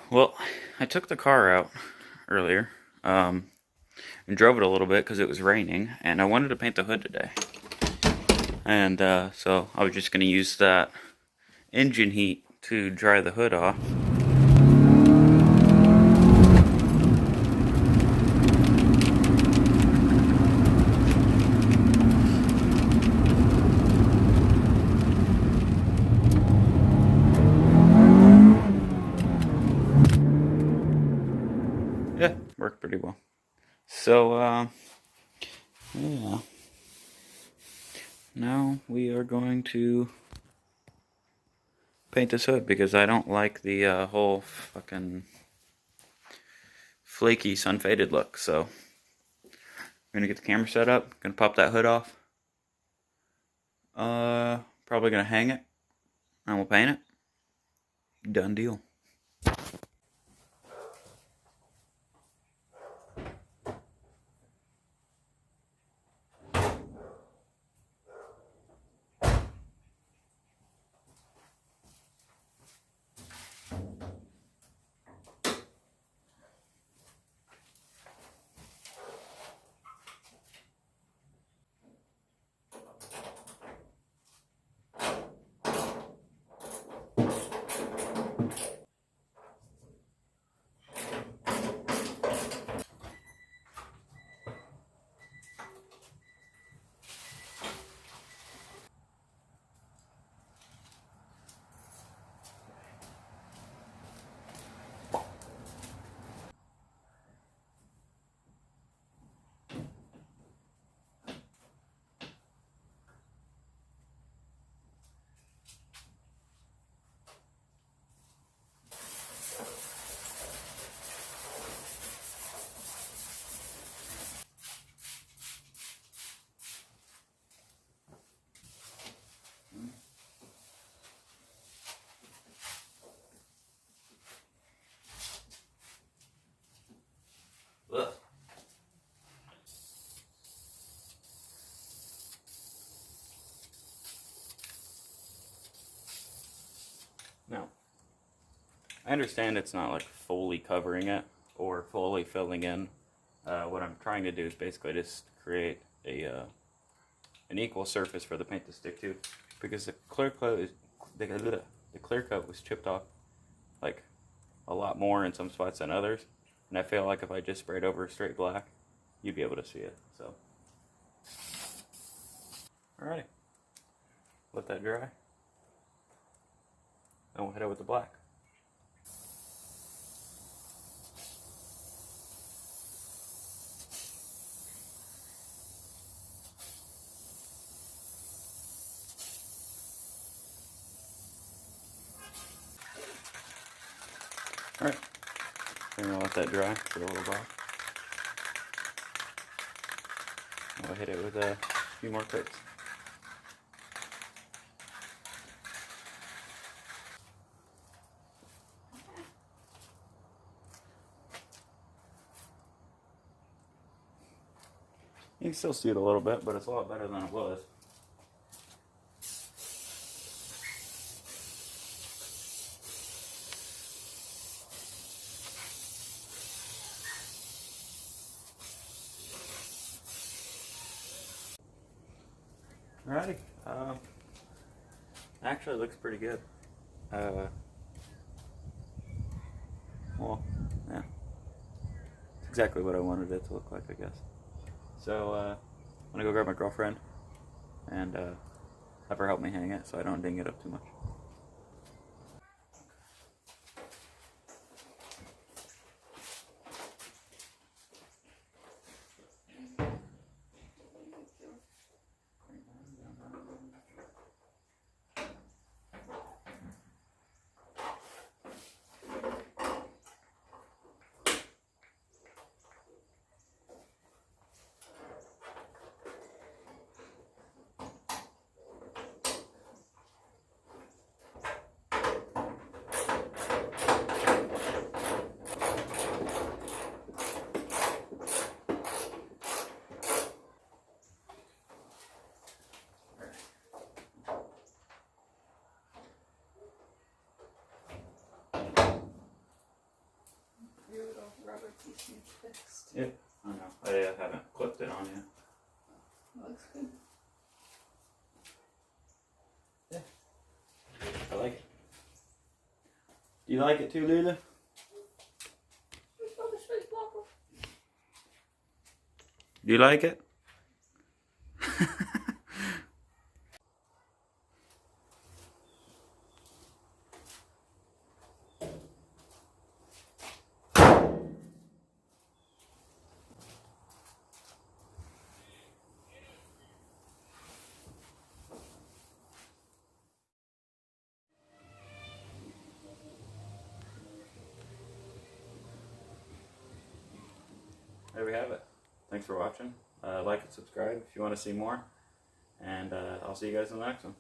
Well, I took the car out earlier and drove it a little bit because it was raining, and I wanted to paint the hood today. And so I was just going to use that engine heat to dry the hood off. Yeah, worked pretty well. So, yeah. Now we are going to paint this hood because I don't like the whole fucking flaky sun faded look. So, I'm gonna get the camera set up, gonna pop that hood off. Probably gonna hang it, and we'll paint it. Done deal. Ugh. Now, I understand it's not like fully covering it or fully filling in. What I'm trying to do is basically just create an equal surface for the paint to stick to, because the clear coat is the clear coat was chipped off like a lot more in some spots than others, and I feel like if I just sprayed over straight black, you'd be able to see it. So, alrighty, let that dry, and we'll hit it with the black. Alright, I'm gonna let that dry for a little while. I'll hit it with a few more coats. You can still see it a little bit, but it's a lot better than it was. Alrighty, actually it looks pretty good. Well, yeah, it's exactly what I wanted it to look like, I guess. So, I'm gonna go grab my girlfriend and have her help me hang it so I don't ding it up too much. These need fixed. Yep, I know. I haven't clipped it on yet. Looks good. Yeah. I like it. Do you like it too, Lula? Do you like it? There we have it. Thanks for watching. Like and subscribe if you want to see more. And I'll see you guys in the next one.